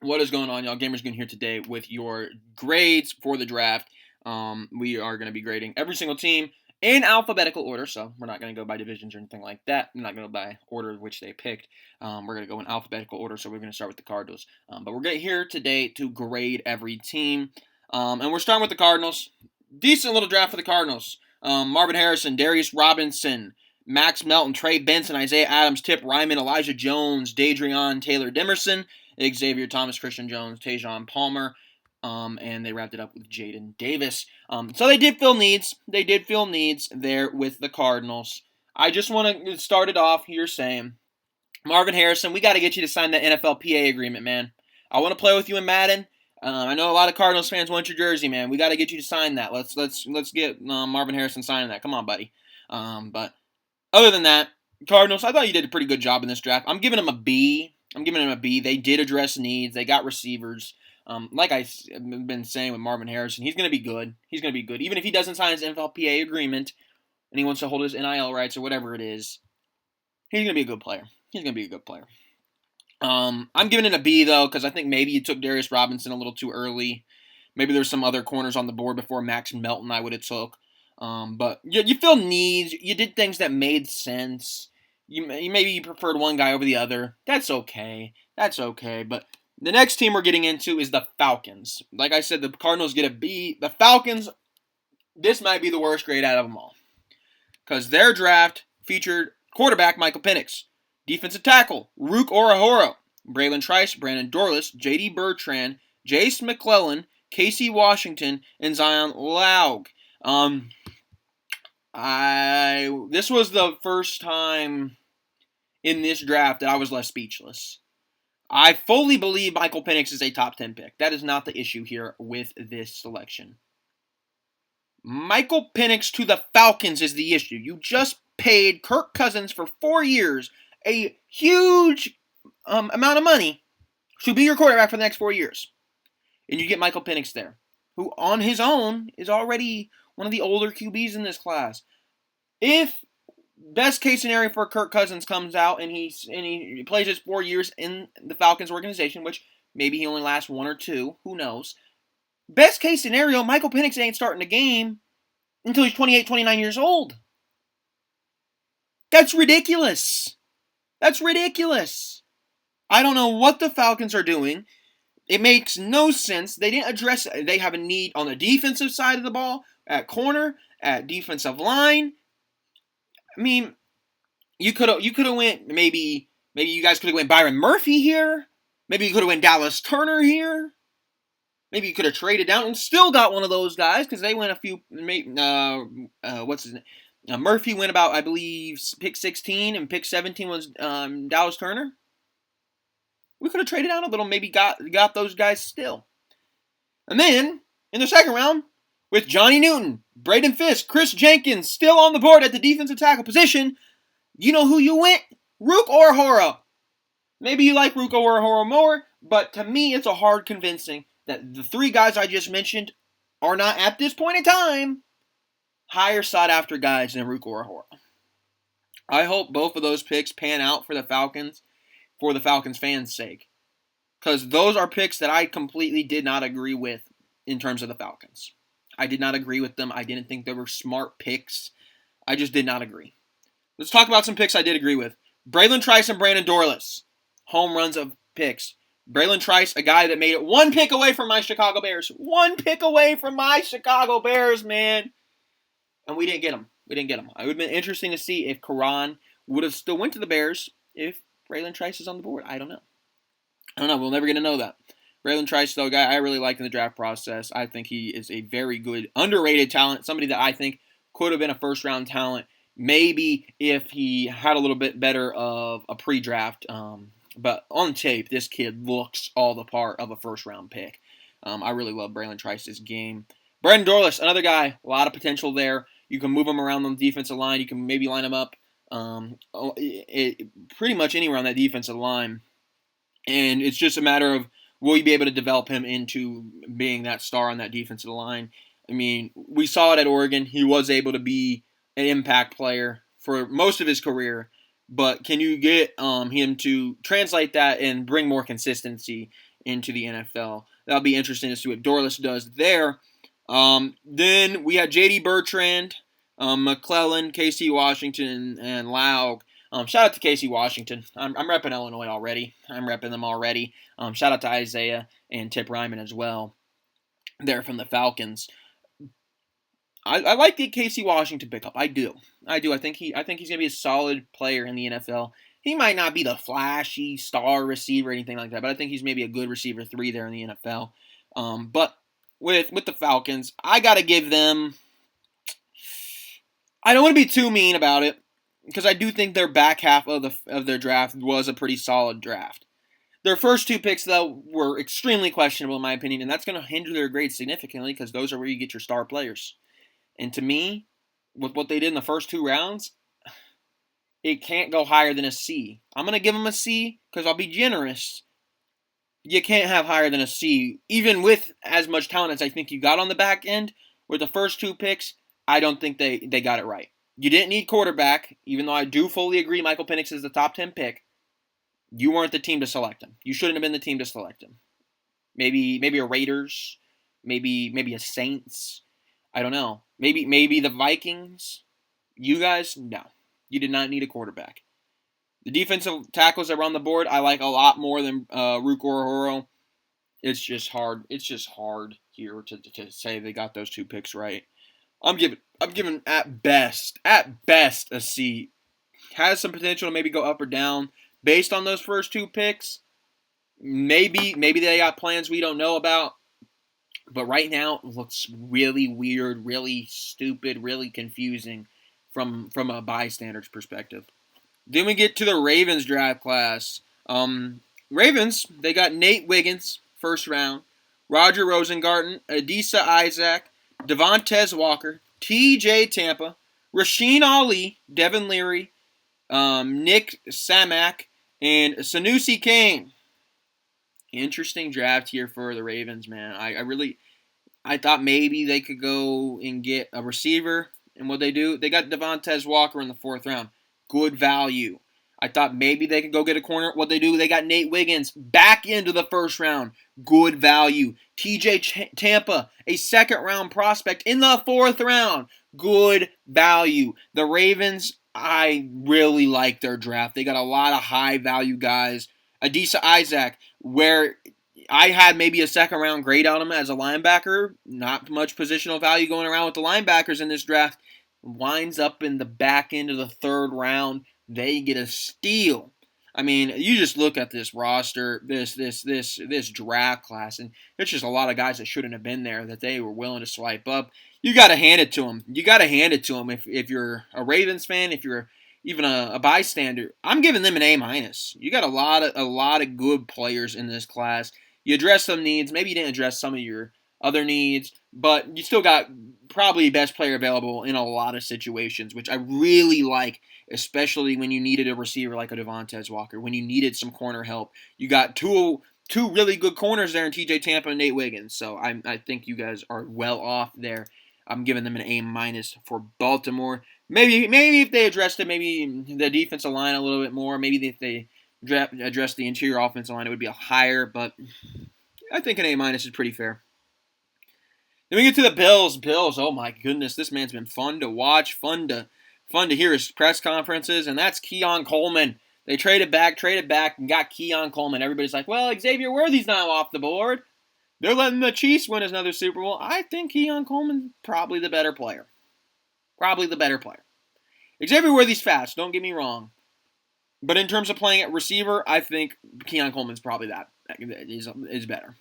What is going on, y'all? GamersGoon here today with your grades for the draft. We are going to be grading every single team in alphabetical order, so we're not going to go by divisions or anything like that. I'm not going to go by order of which they picked. We're going to go in alphabetical order, so we're going to start with the Cardinals. But we're here today to grade every team. And we're starting with the Cardinals. Decent little draft for the Cardinals. Marvin Harrison, Darius Robinson, Max Melton, Trey Benson, Isaiah Adams, Tip Ryman, Elijah Jones, Dadrion Taylor Demerson, Xavier Thomas, Christian Jones, Tajon Palmer, and they wrapped it up with Jaden Davis. So they did fill needs. They did fill needs there with the Cardinals. I just want to start it off here saying, Marvin Harrison, we got to get you to sign that NFLPA agreement, man. I want to play with you in Madden. I know a lot of Cardinals fans want your jersey, man. We got to get you to sign that. Let's get Marvin Harrison signing that. Come on, buddy. But other than that, Cardinals, I thought you did a pretty good job in this draft. I'm giving them a B. They did address needs. They got receivers. Like I've been saying with Marvin Harrison, he's going to be good. He's going to be good. Even if he doesn't sign his NFLPA agreement and he wants to hold his NIL rights or whatever it is, he's going to be a good player. I'm giving it a B, though, because I think maybe you took Darius Robinson a little too early. Maybe there's some other corners on the board before Max Melton I would have took. But you fill needs. You did things that made sense. Maybe you preferred one guy over the other. That's okay. But the next team we're getting into is the Falcons. Like I said, the Cardinals get a B. The Falcons, this might be the worst grade out of them all. Because their draft featured quarterback Michael Penix, defensive tackle Rook Orahoro, Braylon Trice, Brandon Dorlus, J.D. Bertrand, Jace McClellan, Casey Washington, and Zion Laug. This was the first time in this draft that I was less speechless. I fully believe Michael Penix is a top 10 pick. That is not the issue here with this selection. Michael Penix to the Falcons is the issue. You just paid Kirk Cousins for 4 years a huge amount of money to be your quarterback for the next 4 years. And you get Michael Penix there, who on his own is already one of the older QBs in this class. If best case scenario for Kirk Cousins comes out and he plays his 4 years in the Falcons organization, which maybe he only lasts 1 or 2, who knows. Best case scenario, Michael Penix ain't starting the game until he's 28, 29 years old. That's ridiculous. I don't know what the Falcons are doing. It makes no sense. They didn't address it. They have a need on the defensive side of the ball, at corner, at defensive line. I mean, you could have went maybe you guys could have went Byron Murphy here. Maybe you could have went Dallas Turner here. Maybe you could have traded down and still got one of those guys because they went a few. What's his name? Murphy went about, I believe, pick 16 and pick 17 was Dallas Turner. We could have traded down a little, maybe got those guys still. And then in the second round, with Johnny Newton, Braden Fisk, Chris Jenkins still on the board at the defensive tackle position, you know who you went? Rook Orahoro. Maybe you like Rook Orahoro more, but to me it's a hard convincing that the 3 guys I just mentioned are not, at this point in time, higher sought-after guys than Rook Orahoro. I hope both of those picks pan out for the Falcons fans' sake. Because those are picks that I completely did not agree with in terms of the Falcons. I did not agree with them. I didn't think they were smart picks. I just did not agree. Let's talk about some picks I did agree with. Braylon Trice and Brandon Dorlus. Home runs of picks. Braylon Trice, a guy that made it 1 pick away from my Chicago Bears. 1 pick away from my Chicago Bears, man. And we didn't get him. It would have been interesting to see if Karan would have still went to the Bears if Braylon Trice is on the board. I don't know. We'll never get to know that. Braylon Trice, though, a guy I really liked in the draft process. I think he is a very good, underrated talent. Somebody that I think could have been a first-round talent. Maybe if he had a little bit better of a pre-draft. But on tape, this kid looks all the part of a first-round pick. I really love Braylon Trice's game. Brandon Dorlus, another guy, a lot of potential there. You can move him around on the defensive line. You can maybe line him up pretty much anywhere on that defensive line. And it's just a matter of, will you be able to develop him into being that star on that defensive line? I mean, we saw it at Oregon. He was able to be an impact player for most of his career. but can you get him to translate that and bring more consistency into the NFL? That'll be interesting to see what Dorlus does there. Then we had J.D. Bertrand, McClellan, K.C. Washington, and Laug. Shout out to K.C. Washington. I'm repping Illinois already. I'm repping them already. Shout out to Isaiah and Tip Ryman as well. They're from the Falcons. I like the K.C. Washington pickup. I do. I think he's gonna be a solid player in the NFL. He might not be the flashy star receiver or anything like that, but I think he's maybe a good receiver 3 there in the NFL. But with the Falcons, I gotta give them. I don't want to be too mean about it because I do think their back half of their draft was a pretty solid draft. Their first 2 picks, though, were extremely questionable in my opinion, and that's going to hinder their grade significantly because those are where you get your star players. And to me, with what they did in the first 2 rounds, it can't go higher than a C. I'm going to give them a C because I'll be generous. You can't have higher than a C, even with as much talent as I think you got on the back end. With the first 2 picks, I don't think they got it right. You didn't need quarterback, even though I do fully agree Michael Penix is the top 10 pick. You weren't the team to select him. You shouldn't have been the team to select him. Maybe a Raiders, maybe a Saints. I don't know. Maybe the Vikings. You guys, no. You did not need a quarterback. The defensive tackles that were on the board, I like a lot more than Ruke Orhoro. It's just hard. It's just hard here to say they got those 2 picks right. I'm giving at best a C. Has some potential to maybe go up or down based on those first 2 picks. Maybe they got plans we don't know about. But right now it looks really weird, really stupid, really confusing from a bystander's perspective. Then we get to the Ravens draft class. Ravens, they got Nate Wiggins, first round, Roger Rosengarten, Adisa Isaac, Devontae Walker, T.J. Tampa, Rasheen Ali, Devin Leary, Nick Samak, and Sanusi Kane. Interesting draft here for the Ravens, man. I thought maybe they could go and get a receiver, and what they do, they got Devontae Walker in the 4th round. Good value. I thought maybe they could go get a corner. What they do, they got Nate Wiggins back into the 1st round. Good value. TJ Tampa, a 2nd round prospect in the 4th round. Good value. The Ravens, I really like their draft. They got a lot of high value guys. Adisa Isaac, where I had maybe a 2nd round grade on him as a linebacker. Not much positional value going around with the linebackers in this draft. Winds up in the back end of the 3rd round. They get a steal. I mean, you just look at this roster, this draft class, and there's just a lot of guys that shouldn't have been there that they were willing to swipe up. You got to hand it to them. You got to hand it to them. If you're a Ravens fan, if you're even a bystander, I'm giving them an A-. You got a lot of good players in this class. You address some needs. Maybe you didn't address some of your other needs, but you still got probably best player available in a lot of situations, which I really like, especially when you needed a receiver like a Devontae Walker, when you needed some corner help. You got two really good corners there in TJ Tampa and Nate Wiggins, so I think you guys are well off there. I'm giving them an A- for Baltimore. Maybe if they addressed it, maybe the defensive line a little bit more, maybe if they addressed the interior offensive line, it would be a higher, but I think an A- is pretty fair. Then we get to the Bills. Bills, oh my goodness, this man's been fun to watch, fun to hear his press conferences, and that's Keon Coleman. They traded back, and got Keon Coleman. Everybody's like, well, Xavier Worthy's not off the board. They're letting the Chiefs win another Super Bowl. I think Keon Coleman's probably the better player. Xavier Worthy's fast, don't get me wrong. But in terms of playing at receiver, I think Keon Coleman's probably is better.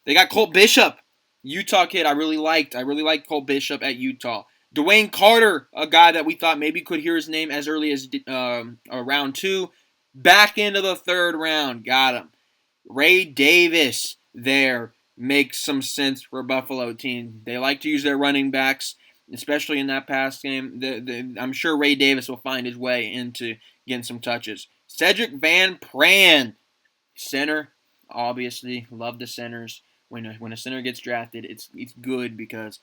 They got Colt Bishop, Utah kid. I really liked Colt Bishop at Utah. Dwayne Carter, a guy that we thought maybe could hear his name as early as round 2. Back into the 3rd round, got him. Ray Davis there makes some sense for a Buffalo team. They like to use their running backs, especially in that pass game. I'm sure Ray Davis will find his way into getting some touches. Cedric Van Pran, center. Obviously, love the centers. When a center gets drafted, it's good because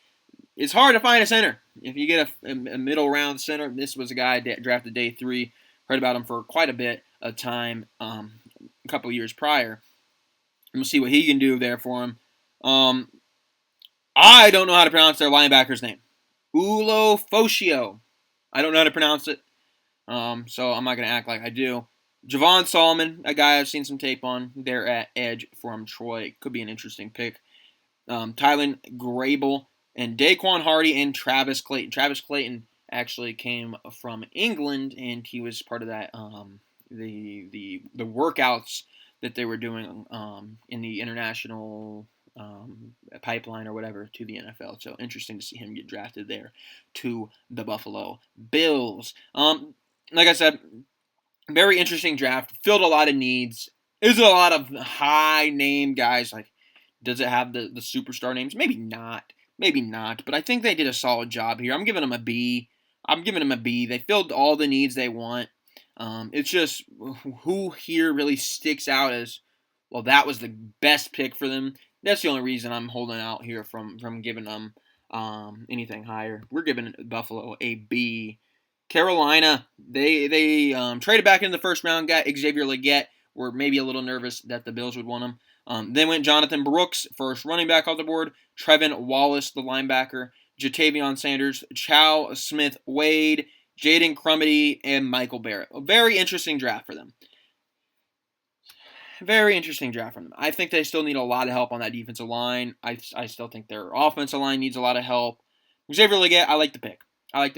it's hard to find a center. If you get a middle round center, this was a guy drafted day 3. Heard about him for quite a bit of time, a couple of years prior. And we'll see what he can do there for him. I don't know how to pronounce their linebacker's name. Ulofoshio. I don't know how to pronounce it, so I'm not going to act like I do. Javon Solomon, a guy I've seen some tape on there at edge from Troy. Could be an interesting pick. Tylen Grable and Daquan Hardy and Travis Clayton. Travis Clayton actually came from England, and he was part of that the workouts that they were doing in the international pipeline or whatever to the NFL. So interesting to see him get drafted there to the Buffalo Bills. Like I said, very interesting draft. Filled a lot of needs. There's a lot of high name guys. Like, does it have the superstar names? Maybe not. Maybe not. But I think they did a solid job here. I'm giving them a B. They filled all the needs they want. It's just who here really sticks out as, well, that was the best pick for them. That's the only reason I'm holding out here from giving them anything higher. We're giving Buffalo a B. Carolina, they traded back into the first round, got Xavier Legette. We're maybe a little nervous that the Bills would want him. Then went Jonathan Brooks, first running back off the board. Trevin Wallace, the linebacker. Jatavion Sanders, Chow Smith Wade, Jaden Crumedy, and Michael Barrett. A very interesting draft for them. Very interesting draft from them. I think they still need a lot of help on that defensive line. I still think their offensive line needs a lot of help. Xavier Legette, I like the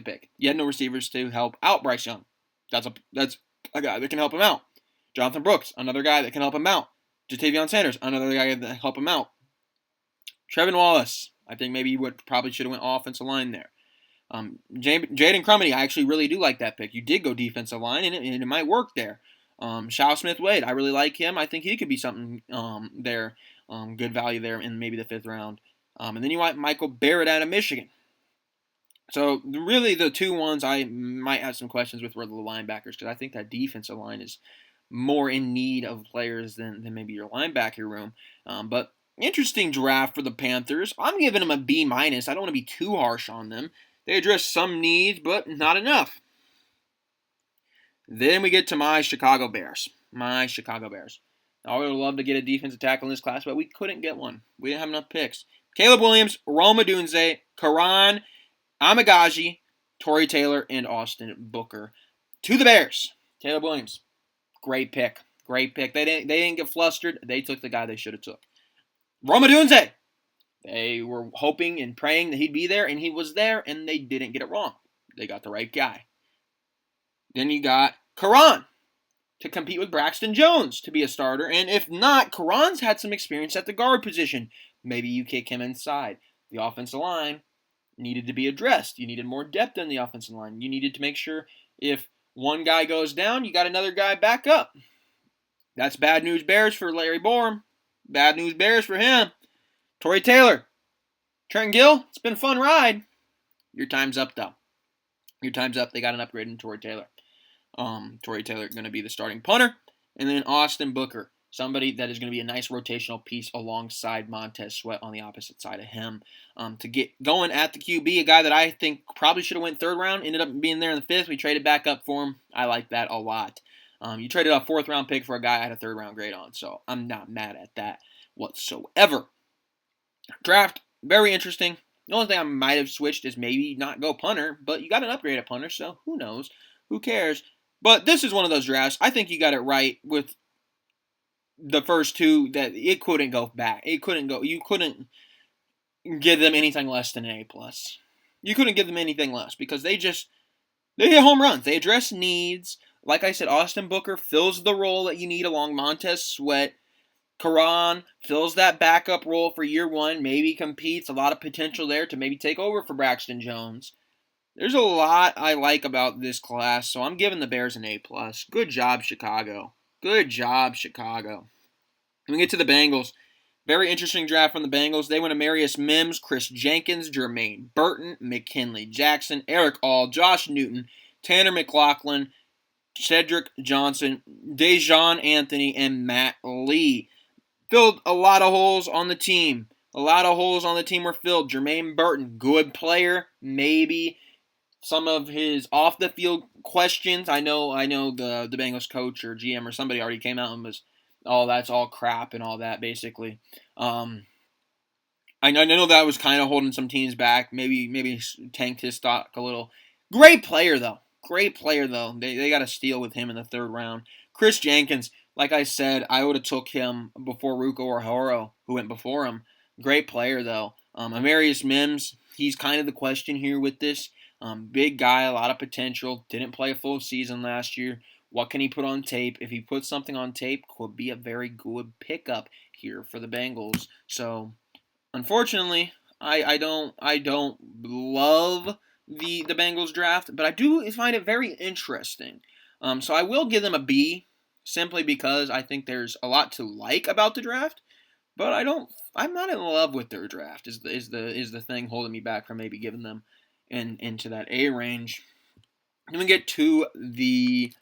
pick. You had no receivers to help out Bryce Young. That's a guy that can help him out. Jonathan Brooks, another guy that can help him out. Jatavion Sanders, another guy that can help him out. Trevin Wallace, I think maybe you probably should have went offensive line there. Jaden Crumedy, I actually really do like that pick. You did go defensive line, and it might work there. Chow Smith Wade, I really like him. I think he could be something there. Good value there in maybe the 5th round. And then you want Michael Barrett out of Michigan. So really the two ones I might have some questions with were the linebackers, because I think that defensive line is more in need of players than maybe your linebacker room. But interesting draft for the Panthers. I'm giving them a B-. I don't want to be too harsh on them. They address some needs, but not enough. Then we get to my Chicago Bears. I would love to get a defensive tackle in this class, but we couldn't get one. We didn't have enough picks. Caleb Williams, Rome Odunze, Karan Amagaji, Torrey Taylor, and Austin Booker. To the Bears. Caleb Williams, great pick. They didn't get flustered. They took the guy they should have took. Rome Odunze, they were hoping and praying that he'd be there, and he was there, and they didn't get it wrong. They got the right guy. Then you got Karan to compete with Braxton Jones to be a starter. And if not, Karan's had some experience at the guard position. Maybe you kick him inside. The offensive line needed to be addressed. You needed more depth in the offensive line. You needed to make sure if one guy goes down, you got another guy back up. That's bad news Bears for Larry Borom. Bad news Bears for him. Torrey Taylor. Trent Gill, it's been a fun ride. Your time's up, though. Your time's up. They got an upgrade in Torrey Taylor. Torrey Taylor going to be the starting punter. And then Austin Booker, somebody that is going to be a nice rotational piece alongside Montez Sweat on the opposite side of him. To get going at the QB, a guy that I think probably should have went 3rd round, ended up being there in the 5th. We traded back up for him. I like that a lot. You traded a 4th round pick for a guy I had a 3rd round grade on, so I'm not mad at that whatsoever. Draft, very interesting. The only thing I might have switched is maybe not go punter, but you got an upgrade at punter, so who knows? Who cares? But this is one of those drafts. I think you got it right with the first two, that it couldn't go back. You couldn't give them anything less than an A+. You couldn't give them anything less because they hit home runs. They address needs. Like I said, Austin Booker fills the role that you need along Montez Sweat. Karan fills that backup role for year one. Maybe competes. A lot of potential there to maybe take over for Braxton Jones. There's a lot I like about this class, so I'm giving the Bears an A+. Good job, Chicago. Good job, Chicago. When we get to the Bengals, very interesting draft from the Bengals. They went Amarius Mims, Chris Jenkins, Jermaine Burton, McKinley Jackson, Eric All, Josh Newton, Tanner McLaughlin, Cedric Johnson, Dejon Anthony, and Matt Lee. Filled a lot of holes on the team. A lot of holes on the team were filled. Jermaine Burton, good player, maybe. some of his off the field questions. I know the Bengals coach or GM or somebody already came out and was, oh, that's all crap and all that basically. I know that was kind of holding some teams back. Maybe tanked his stock a little. Great player though. Great player though. They got a steal with him in the third round. Chris Jenkins, like I said, I would have took him before Ruko or Horo, who went before him. Great player though. Amarius Mims, he's kind of the question here with this. Big guy, a lot of potential. Didn't play a full season last year. What can he put on tape? If he puts something on tape, could be a very good pickup here for the Bengals. So unfortunately, I don't love the Bengals draft, but I do find it very interesting. So I will give them a B, simply because I think there's a lot to like about the draft. But I'm not in love with their draft. Is the thing holding me back from maybe giving them into that A range. Then we get to the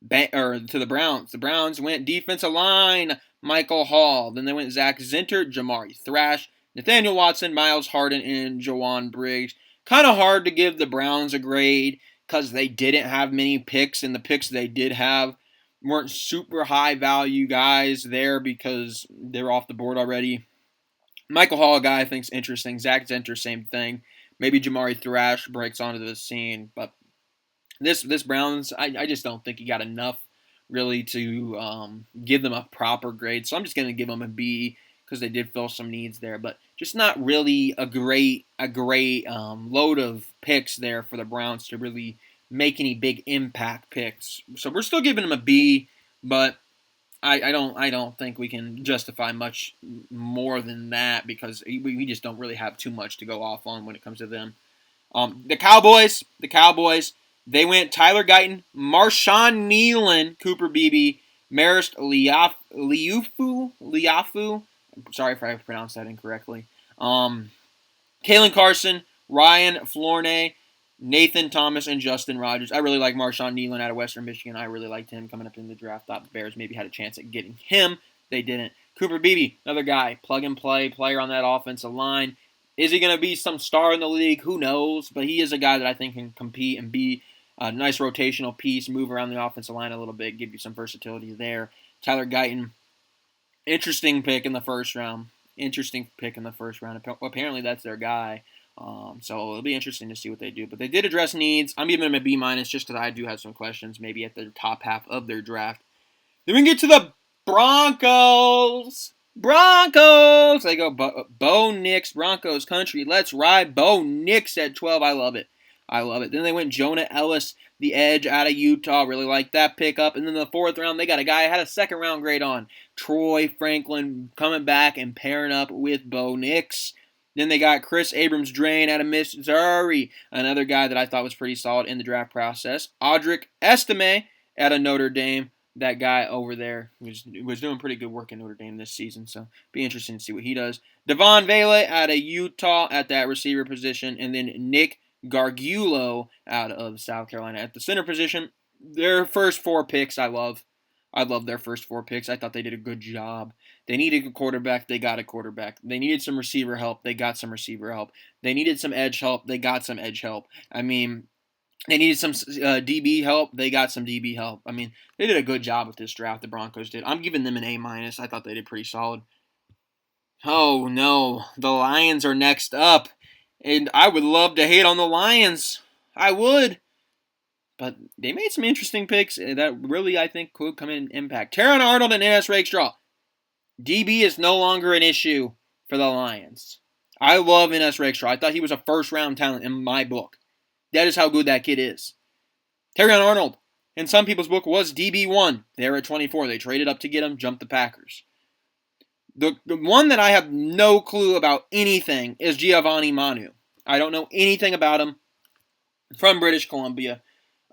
Browns. The Browns went defensive line, Michael Hall. Then they went Zach Zinter, Jamari Thrash, Nathaniel Watson, Miles Harden, and Jawan Briggs. Kind of hard to give the Browns a grade because they didn't have many picks, and the picks they did have weren't super high value guys there because they're off the board already. Michael Hall, a guy I think is interesting. Zach Zinter, same thing. Maybe Jamari Thrash breaks onto the scene, but this Browns, I just don't think he got enough really to give them a proper grade. So I'm just going to give them a B because they did fill some needs there, but just not really a great load of picks there for the Browns to really make any big impact picks. So we're still giving them a B, but I don't think we can justify much more than that because we just don't really have too much to go off on when it comes to them. The Cowboys, they went Tyler Guyton, Marshawn Nealon, Cooper Beebe, Marist Liafu. Sorry if I pronounced that incorrectly. Kalen Carson, Ryan Flornay, Nathan Thomas, and Justin Rogers. I really like Marshawn Nealon out of Western Michigan. I really liked him coming up in the draft. Thought the Bears maybe had a chance at getting him. They didn't. Cooper Beebe, another guy, plug and play player on that offensive line. Is he going to be some star in the league? Who knows? But he is a guy that I think can compete and be a nice rotational piece, move around the offensive line a little bit, give you some versatility there. Tyler Guyton, interesting pick in the first round. Apparently that's their guy. So it'll be interesting to see what they do. But they did address needs. I'm giving them a B- just because I do have some questions maybe at the top half of their draft. Then we can get to the Broncos. They go Bo Nix, Broncos country. Let's ride Bo Nix at 12. I love it. Then they went Jonah Ellis, the edge out of Utah. Really like that pickup. And then the fourth round, they got a guy I had a second round grade on. Troy Franklin coming back and pairing up with Bo Nix. Then they got Chris Abrams-Draine out of Missouri, another guy that I thought was pretty solid in the draft process. Audric Estime out of Notre Dame. That guy over there was doing pretty good work in Notre Dame this season, so be interesting to see what he does. Devon Vele out of Utah at that receiver position, and then Nick Gargiulo out of South Carolina at the center position. Their first four picks I love. I love their first four picks. I thought they did a good job. They needed a quarterback. They got a quarterback. They needed some receiver help. They got some receiver help. They needed some edge help. They got some edge help. I mean, they needed some DB help. They got some DB help. I mean, they did a good job with this draft. The Broncos did. I'm giving them an A-. I thought they did pretty solid. Oh, no. The Lions are next up. And I would love to hate on the Lions. I would. But they made some interesting picks that really, I think, could come in impact. Terron Arnold and Ennis Rakestraw. DB is no longer an issue for the Lions. I love Ennis Rakestraw. I thought he was a first-round talent in my book. That is how good that kid is. Terron Arnold, in some people's book, was DB1. They're at 24. They traded up to get him, jumped the Packers. The one that I have no clue about anything is Giovanni Manu. I don't know anything about him. From British Columbia.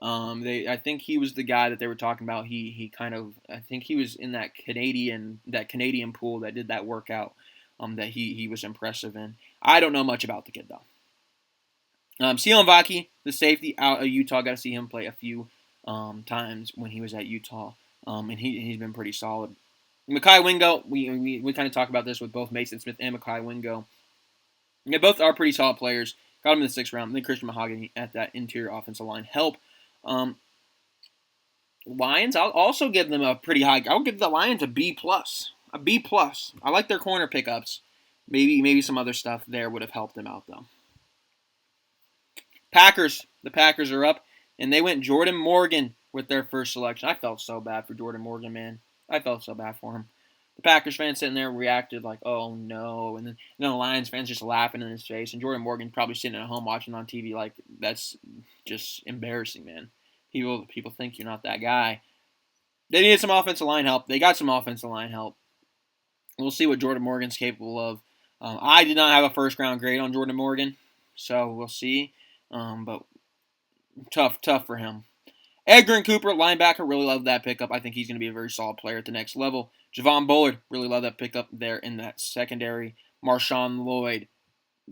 I think he was the guy that they were talking about. I think he was in that Canadian pool that did that workout. That he was impressive in. I don't know much about the kid though. Sion Vaki, the safety out of Utah, got to see him play a few times when he was at Utah, and he's been pretty solid. Mekhi Wingo, we kind of talk about this with both Mason Smith and Mekhi Wingo. They both are pretty solid players. Got him in the 6th round. Then Christian Mahogany at that interior offensive line help. Lions, I'll also give them a pretty high. I'll give the Lions a B plus. A B plus. I like their corner pickups. Maybe some other stuff there would have helped them out though. Packers. The Packers are up, and they went Jordan Morgan with their first selection. I felt so bad for Jordan Morgan, man. I felt so bad for him. The Packers fans sitting there reacted like, "Oh no," and then the Lions fans just laughing in his face, and Jordan Morgan probably sitting at home watching on TV like, "That's just embarrassing, man." People think you're not that guy. They needed some offensive line help. They got some offensive line help. We'll see what Jordan Morgan's capable of. I did not have a first-round grade on Jordan Morgan, so we'll see. But tough for him. Edgerrin Cooper, linebacker, really love that pickup. I think he's going to be a very solid player at the next level. Javon Bullard, really love that pickup there in that secondary. Marshawn Lloyd,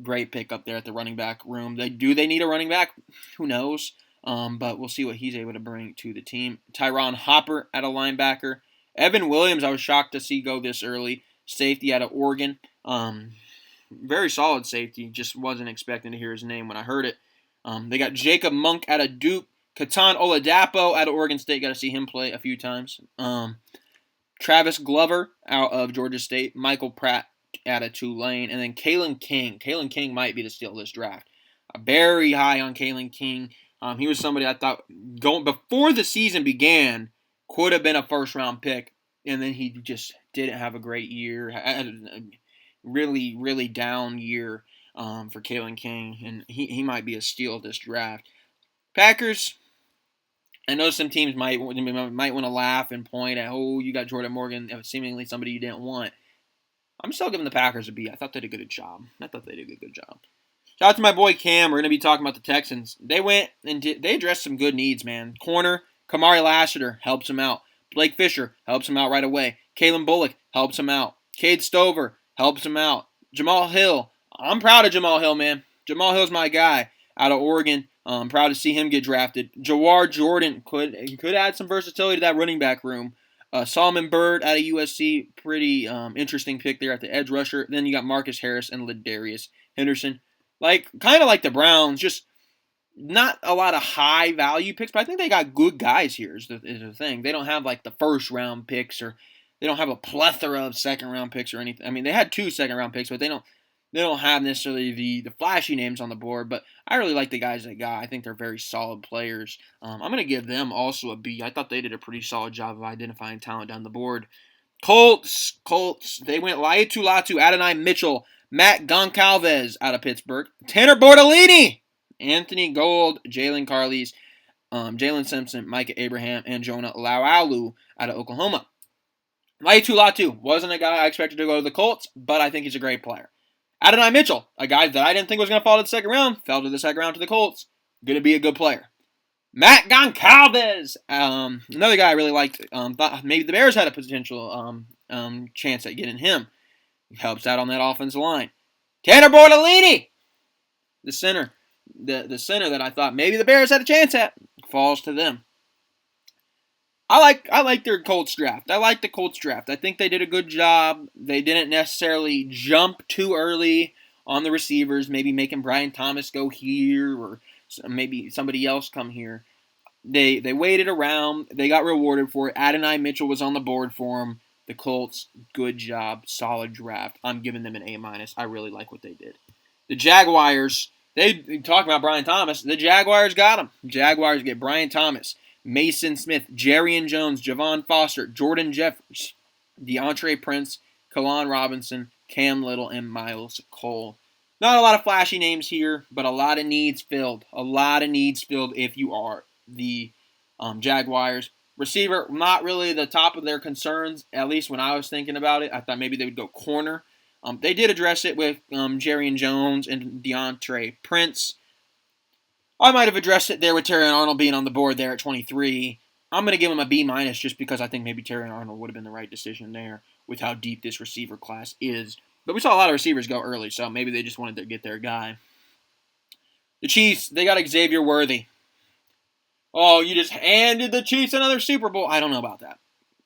great pickup there at the running back room. Do they need a running back? Who knows? But we'll see what he's able to bring to the team. Tyron Hopper at a linebacker. Evan Williams, I was shocked to see go this early. Safety out of Oregon. Very solid safety. Just wasn't expecting to hear his name when I heard it. They got Jacob Monk out of Duke. Katan Oladapo out of Oregon State. Got to see him play a few times. Travis Glover out of Georgia State. Michael Pratt out of Tulane. And then Kalen King. Kalen King might be the steal of this draft. Very high on Kalen King. He was somebody I thought going before the season began could have been a first-round pick. And then he just didn't have a great year. Had a really, really down year for Kalen King. And he might be a steal of this draft. Packers, I know some teams might want to laugh and point at, oh, you got Jordan Morgan, seemingly somebody you didn't want. I'm still giving the Packers a B. I thought they did a good job. Shout out to my boy Cam. We're going to be talking about the Texans. They went and they addressed some good needs, man. Corner, Kamari Lassiter helps him out. Blake Fisher helps him out right away. Kalen Bullock helps him out. Cade Stover helps him out. Jamal Hill. I'm proud of Jamal Hill, man. Jamal Hill's my guy out of Oregon. I'm proud to see him get drafted. Jawar Jordan could add some versatility to that running back room. Solomon Byrd out of USC. Pretty interesting pick there at the edge rusher. Then you got Marcus Harris and Ladarius Henderson. Kind of like the Browns, just not a lot of high value picks, but I think they got good guys here is the thing. They don't have like the first round picks, or they don't have a plethora of second round picks or anything. I mean, they had 2 second round picks, but they don't have necessarily the flashy names on the board. But I really like the guys they got. I think they're very solid players. I'm going to give them also a B. I thought they did a pretty solid job of identifying talent down the board. Colts, they went Laiatu Latu, Adonai Mitchell, Matt Goncalves out of Pittsburgh, Tanner Bortolini, Anthony Gold, Jalen Carleys, Jalen Simpson, Micah Abraham, and Jonah Laualu out of Oklahoma. Laiatu Latu wasn't a guy I expected to go to the Colts, but I think he's a great player. Adonai Mitchell, a guy that I didn't think was going to fall to the second round, fell to the second round to the Colts. Going to be a good player. Matt Goncalves, another guy I really liked. Thought maybe the Bears had a potential chance at getting him. He helps out on that offensive line. Tanner Bortolini, the center. The center that I thought maybe the Bears had a chance at, falls to them. I like their Colts draft. I like the Colts draft. I think they did a good job. They didn't necessarily jump too early on the receivers, maybe making Brian Thomas go here or maybe somebody else come here. They waited around. They got rewarded for it. Adonai Mitchell was on the board for them. The Colts, good job, solid draft. I'm giving them an A-. I really like what they did. The Jaguars, they talk about Brian Thomas. The Jaguars got him. Jaguars get Brian Thomas, Mason Smith, Jerrion Jones, Javon Foster, Jordan Jeffries, DeAndre Prince, Kalon Robinson, Cam Little, and Miles Cole. Not a lot of flashy names here, but a lot of needs filled. A lot of needs filled if you are the Jaguars. Receiver, not really the top of their concerns, at least when I was thinking about it. I thought maybe they would go corner. They did address it with Jerrion Jones and DeAndre Prince. I might have addressed it there with Terrion Arnold being on the board there at 23. I'm going to give him a B- just because I think maybe Terrion Arnold would have been the right decision there with how deep this receiver class is. But we saw a lot of receivers go early, so maybe they just wanted to get their guy. The Chiefs, they got Xavier Worthy. Oh, you just handed the Chiefs another Super Bowl. I don't know about that.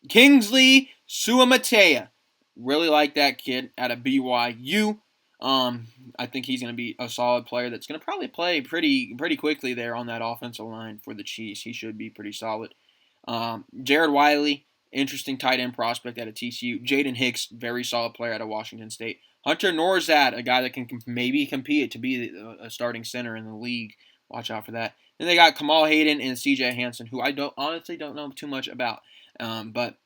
Kingsley Suamataia. Really like that kid out of BYU. I think he's going to be a solid player that's going to probably play pretty quickly there on that offensive line for the Chiefs. He should be pretty solid. Jared Wiley, interesting tight end prospect out of TCU. Jaden Hicks, very solid player out of Washington State. Hunter Norzad, a guy that can maybe compete to be a starting center in the league. Watch out for that. Then they got Kamal Hayden and C.J. Hansen, who I honestly don't know too much about. But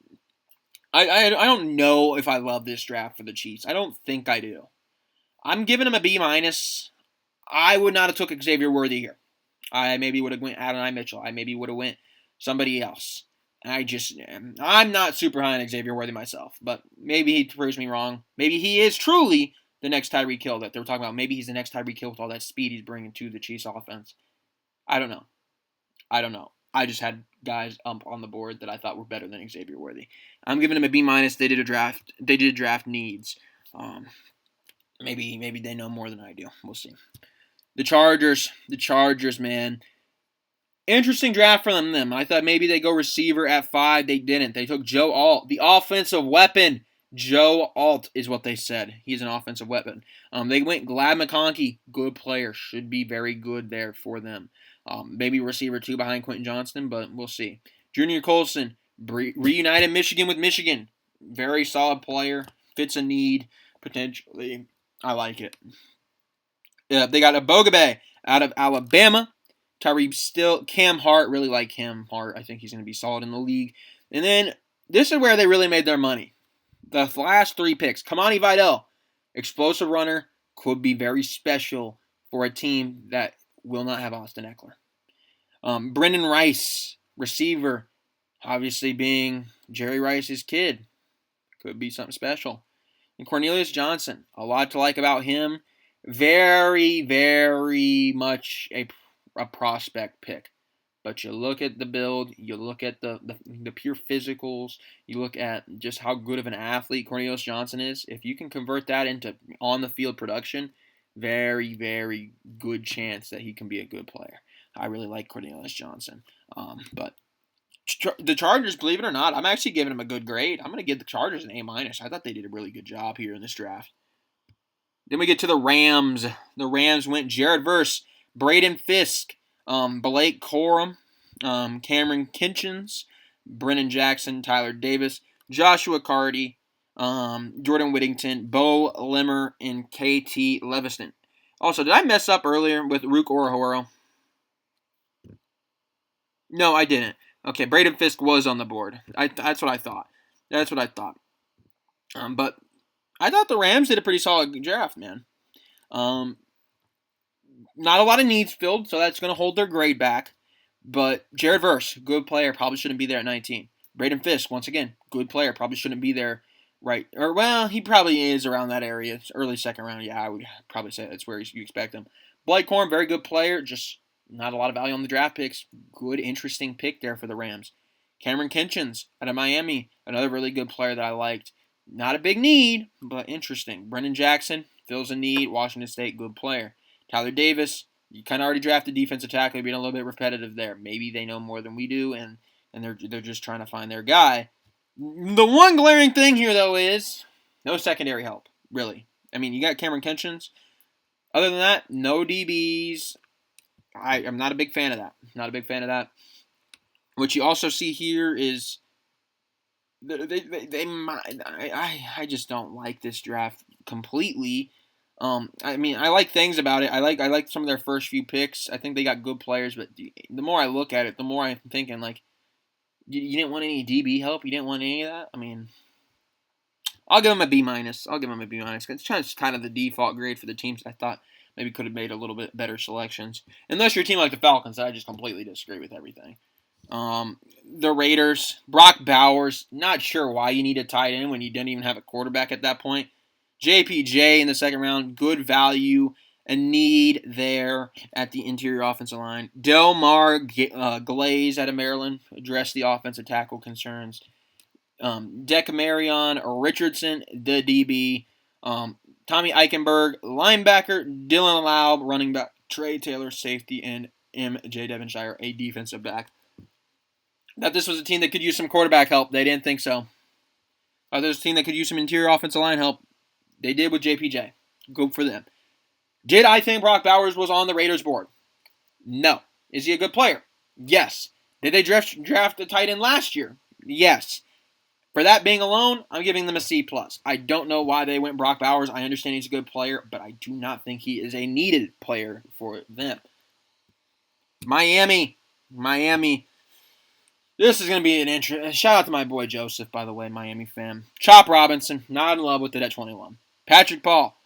I don't know if I love this draft for the Chiefs. I don't think I do. I'm giving him a B minus. I would not have took Xavier Worthy here. I maybe would have went Adonai Mitchell. I maybe would have went somebody else. I'm not super high on Xavier Worthy myself, but maybe he proves me wrong. Maybe he is truly the next Tyreek Hill that they were talking about. Maybe he's the next Tyreek Hill with all that speed he's bringing to the Chiefs offense. I don't know. I just had guys up on the board that I thought were better than Xavier Worthy. I'm giving him a B minus. They did draft needs. Maybe they know more than I do. We'll see. The Chargers, man. Interesting draft from them. I thought maybe they go receiver at 5. They didn't. They took Joe Alt, the offensive weapon. Joe Alt is what they said. He's an offensive weapon. They went Glad McConkey, good player, should be very good there for them. Maybe receiver 2 behind Quentin Johnston, but we'll see. Junior Colson, reunited Michigan with Michigan. Very solid player, fits a need potentially. I like it. They got Abogabe out of Alabama. Tyreek Still, Cam Hart, really like Cam Hart. I think he's going to be solid in the league. And then this is where they really made their money. The last 3 picks. Kamani Vidal, explosive runner, could be very special for a team that will not have Austin Eckler. Brendan Rice, receiver, obviously being Jerry Rice's kid, could be something special. And Cornelius Johnson, a lot to like about him. Very, very much a prospect pick. But you look at the build, you look at the pure physicals, you look at just how good of an athlete Cornelius Johnson is. If you can convert that into on-the-field production, very, very good chance that he can be a good player. I really like Cornelius Johnson. But the Chargers, believe it or not, I'm actually giving them a good grade. I'm going to give the Chargers an A-. I thought they did a really good job here in this draft. Then we get to the Rams. The Rams went Jared Verse, Braden Fisk, Blake Corum, Cameron Kinchens, Brennan Jackson, Tyler Davis, Joshua Carty, Jordan Whittington, Bo Limmer, and KT Leviston. Also, did I mess up earlier with Rook Orahoro? No, I didn't. Okay, Braden Fisk was on the board. That's what I thought. But I thought the Rams did a pretty solid draft, man. Not a lot of needs filled, so that's going to hold their grade back. But Jared Verse, good player, probably shouldn't be there at 19. Braden Fisk, once again, good player, probably shouldn't be there right. Or, well, he probably is around that area. It's early second round. Yeah, I would probably say that's where you expect him. Blake Corum, very good player, just not a lot of value on the draft picks. Good, interesting pick there for the Rams. Cameron Kinchens out of Miami, another really good player that I liked. Not a big need, but interesting. Brennan Jackson fills a need. Washington State, good player. Tyler Davis, you kind of already drafted defensive tackle, being a little bit repetitive there. Maybe they know more than we do, and they're just trying to find their guy. The one glaring thing here, though, is no secondary help, really. I mean, you got Cameron Kinchens. Other than that, no DBs. I'm not a big fan of that. What you also see here is I just don't like this draft completely. I mean, I like things about it. I like some of their first few picks. I think they got good players, but the more I look at it, the more I'm thinking, like, you didn't want any DB help? You didn't want any of that? I mean, I'll give them a B-. It's just kind of the default grade for the teams I thought maybe could have made a little bit better selections. Unless you're a team like the Falcons, I just completely disagree with everything. The Raiders, Brock Bowers, not sure why you need a tight end when you didn't even have a quarterback at that point. JPJ in the second round, good value, a need there at the interior offensive line. Delmar Glaze out of Maryland addressed the offensive tackle concerns. Decamarion Richardson, the DB. Tommy Eichenberg, linebacker. Dylan Laub, running back. Trey Taylor, safety. And M.J. Devonshire, a defensive back. That this was a team that could use some quarterback help. They didn't think so. There's a team that could use some interior offensive line help. They did with JPJ. Good for them. Did I think Brock Bowers was on the Raiders board? No. Is he a good player? Yes. Did they draft a tight end last year? Yes. For that being alone, I'm giving them a C+. I don't know why they went Brock Bowers. I understand he's a good player, but I do not think he is a needed player for them. Miami. This is going to be an interesting. Shout out to my boy Joseph, by the way, Miami fan. Chop Robinson, not in love with it at 21. Patrick Paul.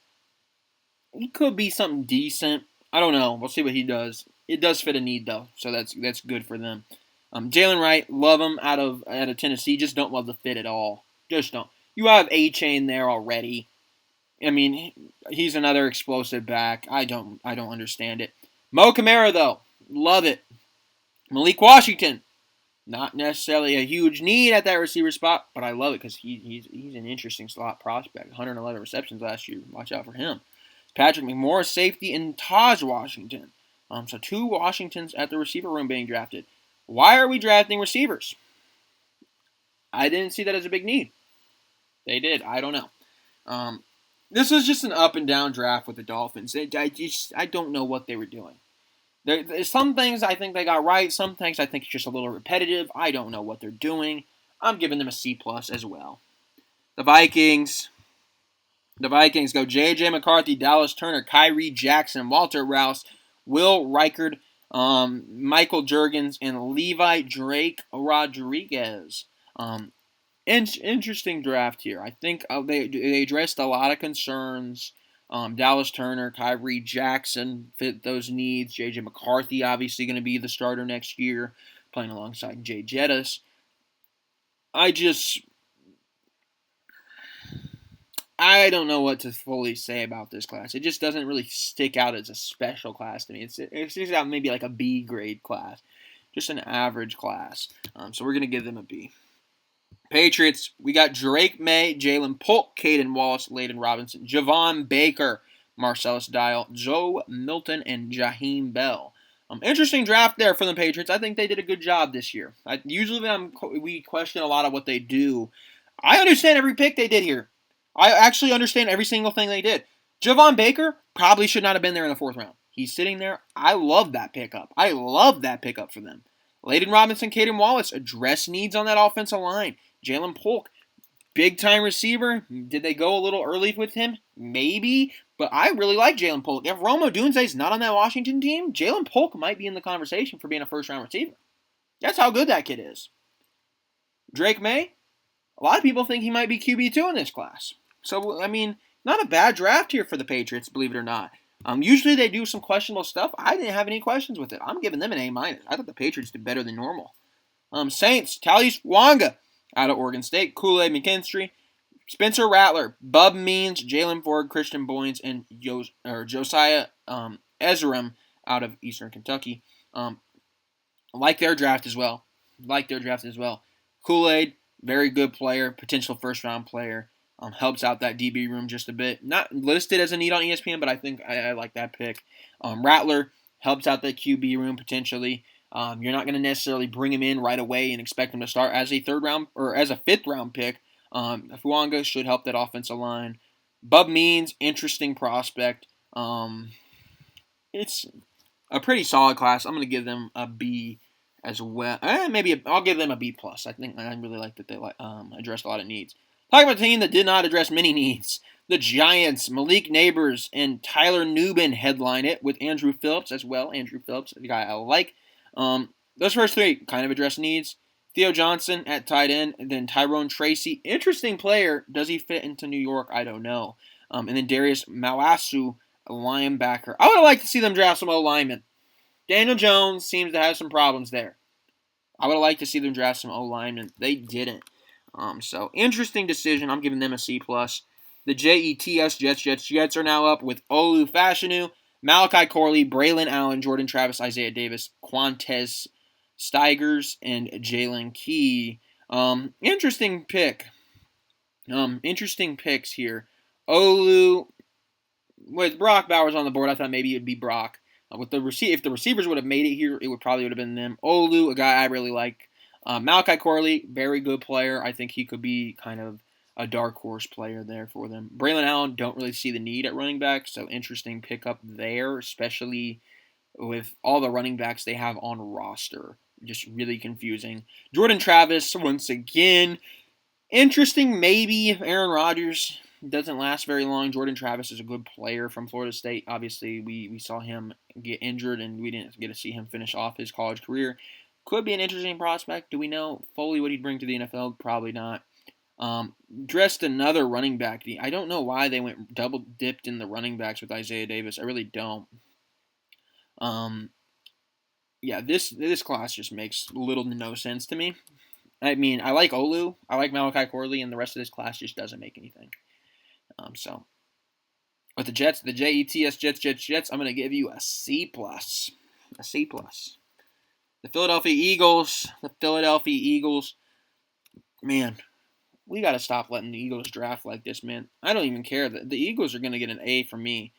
He could be something decent. I don't know. We'll see what he does. It does fit a need, though, so that's good for them. Jalen Wright, love him out of Tennessee. Just don't love the fit at all. Just don't. You have A-Chain there already. I mean, he's another explosive back. I don't understand it. Mo Camara, though, love it. Malik Washington, not necessarily a huge need at that receiver spot, but I love it because he's an interesting slot prospect. 111 receptions last year. Watch out for him. Patrick McMorris, safety, and Taj Washington. So 2 Washingtons at the receiver room being drafted. Why are we drafting receivers? I didn't see that as a big need. They did. I don't know. This was just an up and down draft with the Dolphins. I don't know what they were doing. There's some things I think they got right. Some things I think it's just a little repetitive. I don't know what they're doing. I'm giving them a C+ as well. The Vikings go J.J. McCarthy, Dallas Turner, Kyrie Jackson, Walter Rouse, Will Reichard, Michael Juergens, and Levi Drake Rodriguez. Interesting draft here. I think they addressed a lot of concerns. Dallas Turner, Kyrie Jackson fit those needs. J.J. McCarthy obviously going to be the starter next year, playing alongside Jay Jettis. I don't know what to fully say about this class. It just doesn't really stick out as a special class to me. It sticks out maybe like a B grade class. Just an average class. So we're going to give them a B. Patriots, we got Drake May, Jalen Polk, Caden Wallace, Layden Robinson, Javon Baker, Marcellus Dial, Joe Milton, and Jaheim Bell. Interesting draft there for the Patriots. I think they did a good job this year. We question a lot of what they do. I understand every pick they did here. I actually understand every single thing they did. Javon Baker probably should not have been there in the 4th round. He's sitting there. I love that pickup. For them. Layden Robinson, Caden Wallace address needs on that offensive line. Jalen Polk, big-time receiver. Did they go a little early with him? Maybe. But I really like Jalen Polk. If Rome Odunze's not on that Washington team, Jalen Polk might be in the conversation for being a first-round receiver. That's how good that kid is. Drake May, a lot of people think he might be QB2 in this class. So, I mean, not a bad draft here for the Patriots, believe it or not. Usually they do some questionable stuff. I didn't have any questions with it. I'm giving them an A-. I thought the Patriots did better than normal. Saints, Tallis Wanga out of Oregon State, Kool-Aid McKinstry, Spencer Rattler, Bub Means, Jalen Ford, Christian Boyens, and Josiah Ezram out of Eastern Kentucky. Like their draft as well. Kool-Aid, very good player, potential first-round player. Helps out that DB room just a bit. Not listed as a need on ESPN, but I think I like that pick. Rattler helps out that QB room potentially. You're not going to necessarily bring him in right away and expect him to start as a 3rd round or as a 5th round pick. Fuanga should help that offensive line. Bub Means, interesting prospect. It's a pretty solid class. I'm going to give them a B as well. I'll give them a B+. I think I really like that they addressed a lot of needs. Talking about a team that did not address many needs. The Giants, Malik Neighbors, and Tyler Nubin headline it with Andrew Phillips as well. Andrew Phillips, the guy I like. Those first 3 kind of address needs. Theo Johnson at tight end, and then Tyrone Tracy. Interesting player. Does he fit into New York? I don't know. And then Darius Mawasu, a linebacker. I would have liked to see them draft some O-linemen. Daniel Jones seems to have some problems there. I would have liked to see them draft some O-linemen. They didn't. So, interesting decision. I'm giving them a C+. The Jets are now up with Olu Fashanu, Malachi Corley, Braylon Allen, Jordan Travis, Isaiah Davis, Quantez Stigers, and Jalen Key. Interesting pick. Interesting picks here. Olu, with Brock Bowers on the board, I thought maybe it would be Brock. If the receivers would have made it here, it would have been them. Olu, a guy I really like. Malachi Corley, very good player. I think he could be kind of a dark horse player there for them. Braylon Allen, don't really see the need at running back, so interesting pickup there, especially with all the running backs they have on roster. Just really confusing. Jordan Travis, once again, interesting maybe. Aaron Rodgers doesn't last very long. Jordan Travis is a good player from Florida State. Obviously, we saw him get injured, and we didn't get to see him finish off his college career. Could be an interesting prospect. Do we know fully what he'd bring to the NFL? Probably not. Dressed another running back. I don't know why they went double dipped in the running backs with Isaiah Davis. I really don't. Yeah, this class just makes little to no sense to me. I mean, I like Olu, I like Malachi Corley, and the rest of this class just doesn't make anything. So, with the Jets, the Jets, I'm going to give you a C+. A C+. The Philadelphia Eagles, man, we got to stop letting the Eagles draft like this, man. I don't even care. The Eagles are going to get an A from me.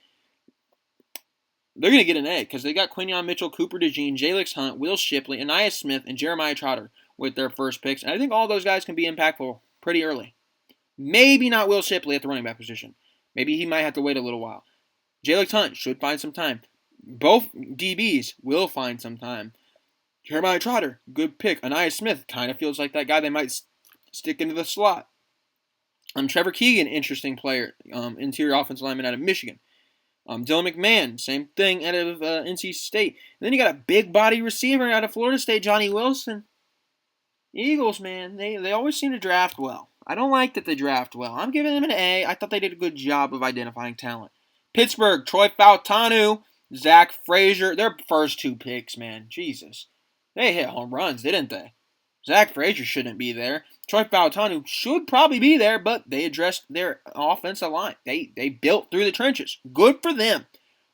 They're going to get an A because they got Quinyon Mitchell, Cooper DeJean, Jalix Hunt, Will Shipley, Anais Smith, and Jeremiah Trotter with their first picks. And I think all those guys can be impactful pretty early. Maybe not Will Shipley at the running back position. Maybe he might have to wait a little while. Jalix Hunt should find some time. Both DBs will find some time. Jeremiah Trotter, good pick. Anais Smith kind of feels like that guy they might stick into the slot. Trevor Keegan, interesting player. Interior offensive lineman out of Michigan. Dylan McMahon, same thing out of NC State. And then you got a big body receiver out of Florida State, Johnny Wilson. Eagles, man, they always seem to draft well. I don't like that they draft well. I'm giving them an A. I thought they did a good job of identifying talent. Pittsburgh, Troy Fautanu, Zach Frazier, their first two picks, man. Jesus. They hit home runs, didn't they? Zach Frazier shouldn't be there. Troy Fautanu should probably be there, but they addressed their offensive line. They built through the trenches. Good for them.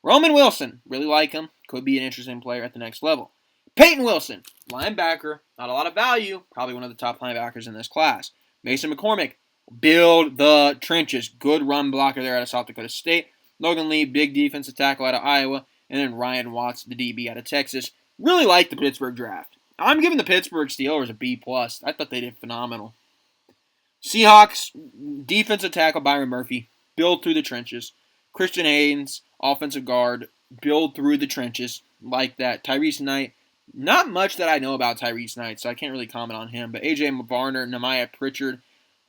Roman Wilson, really like him. Could be an interesting player at the next level. Peyton Wilson, linebacker, not a lot of value. Probably one of the top linebackers in this class. Mason McCormick, build the trenches. Good run blocker there out of South Dakota State. Logan Lee, big defensive tackle out of Iowa. And then Ryan Watts, the DB out of Texas. Really like the Pittsburgh draft. I'm giving the Pittsburgh Steelers a B+. I thought they did phenomenal. Seahawks, defensive tackle Byron Murphy, build through the trenches. Christian Haynes, offensive guard, build through the trenches. Like that. Tyrese Knight, not much that I know about Tyrese Knight, so I can't really comment on him. But A.J. Varner, Nehemiah Pritchett,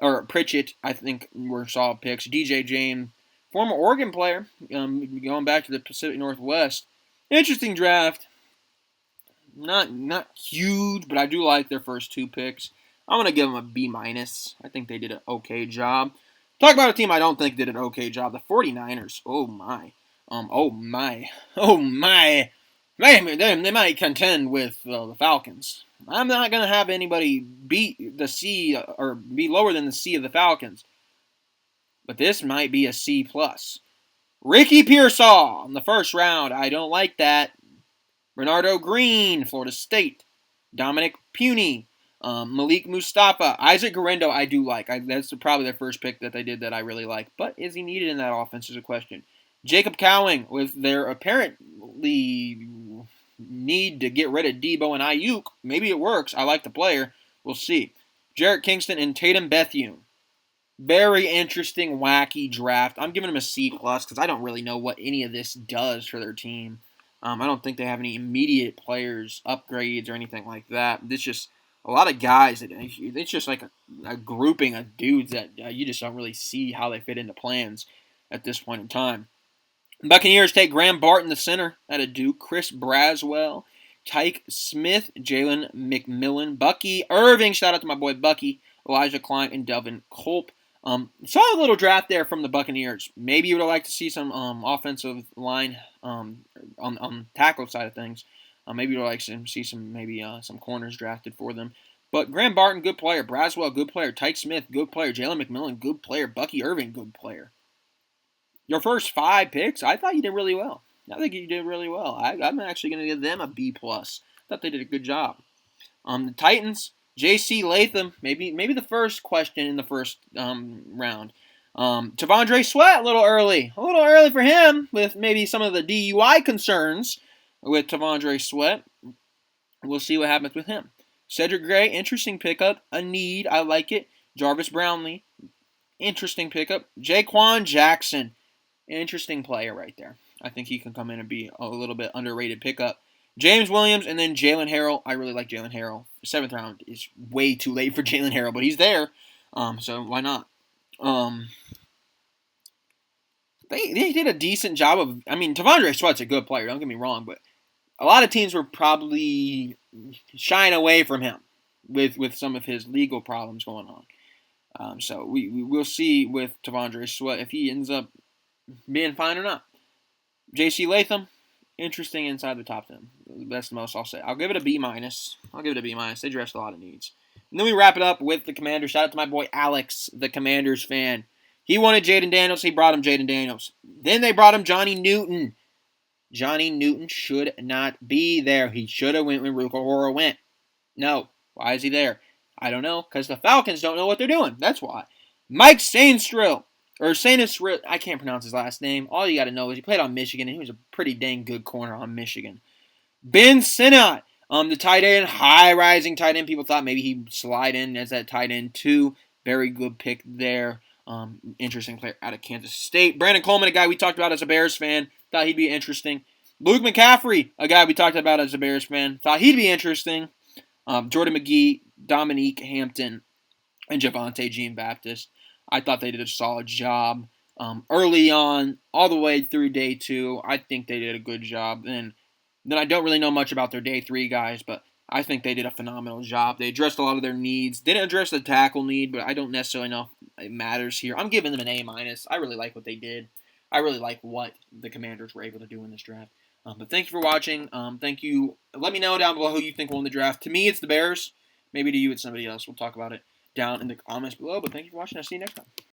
I think were solid picks. DJ James, former Oregon player, going back to the Pacific Northwest. Interesting draft. Not huge, but I do like their first two picks. I'm going to give them a B-. I think they did an okay job. Talk about a team I don't think did an okay job. The 49ers. Oh, my. Man, they might contend with the Falcons. I'm not going to have anybody beat the C or be lower than the C of the Falcons. But this might be a C+. Ricky Pearsall in the first round. I don't like that. Bernardo Green, Florida State. Dominic Puny. Malik Mustafa. Isaac Guerendo I do like. That's probably their first pick that they did that I really like. But is he needed in that offense is a question. Jacob Cowing with their apparently need to get rid of Debo and Ayuk. Maybe it works. I like the player. We'll see. Jarrett Kingston and Tatum Bethune. Very interesting, wacky draft. I'm giving them a C+ because I don't really know what any of this does for their team. I don't think they have any immediate players, upgrades, or anything like that. It's just a lot of guys. It's just like a grouping of dudes that you just don't really see how they fit into plans at this point in time. Buccaneers take Graham Barton, the center, out of Duke. Chris Braswell, Tyke Smith, Jalen McMillan, Bucky Irving. Shout out to my boy Bucky, Elijah Klein, and Delvin Culp. Solid little draft there from the Buccaneers. Maybe you would have liked to see some offensive line on tackle side of things. Maybe you would like to see some corners drafted for them. But Graham Barton, good player. Braswell, good player. Tyke Smith, good player. Jalen McMillan, good player. Bucky Irving, good player. Your first 5 picks, I thought you did really well. I think you did really well. I'm actually going to give them a B+. I thought they did a good job. The Titans, J.C. Latham, maybe the first question in the first round. T'Vondre Sweat, a little early for him with maybe some of the DUI concerns with T'Vondre Sweat. We'll see what happens with him. Cedric Gray, interesting pickup, a need, I like it. Jarvis Brownlee, interesting pickup. Jaquan Jackson, interesting player right there. I think he can come in and be a little bit underrated pickup. James Williams and then Jalen Harrell. I really like Jalen Harrell. 7th round is way too late for Jalen Harrell, but he's there. So why not? They did a decent job of. I mean, T'Vondre Sweat's a good player. Don't get me wrong, but a lot of teams were probably shying away from him with some of his legal problems going on. So we will see with T'Vondre Sweat if he ends up being fine or not. J.C. Latham, interesting inside the top 10. That's the most I'll say. I'll give it a B-. I'll give it a B-. They addressed a lot of needs. And then we wrap it up with the Commanders. Shout out to my boy Alex, the Commanders fan. He wanted Jaden Daniels. He brought him Jaden Daniels. Then they brought him Johnny Newton. Johnny Newton should not be there. He should have went when Rukahora went. No. Why is he there? I don't know. Because the Falcons don't know what they're doing. That's why. Mike Sainstrill. Or Sainstrill. I can't pronounce his last name. All you got to know is he played on Michigan, and he was a pretty dang good corner on Michigan. Ben Sinnott. The tight end. High-rising tight end. People thought maybe he'd slide in as that tight end, too. Very good pick there. Interesting player out of Kansas State. Brandon Coleman, a guy we talked about as a Bears fan. Thought he'd be interesting. Luke McCaffrey, a guy we talked about as a Bears fan. Thought he'd be interesting. Jordan McGee, Dominique Hampton, and Javonte Jean-Baptist. I thought they did a solid job early on, all the way through day 2. I think they did a good job. And then I don't really know much about their day 3 guys, but I think they did a phenomenal job. They addressed a lot of their needs. Didn't address the tackle need, but I don't necessarily know if it matters here. I'm giving them an A-. I really like what they did. I really like what the Commanders were able to do in this draft. But thank you for watching. Thank you. Let me know down below who you think won the draft. To me, it's the Bears. Maybe to you, it's somebody else. We'll talk about it down in the comments below. But thank you for watching. I'll see you next time.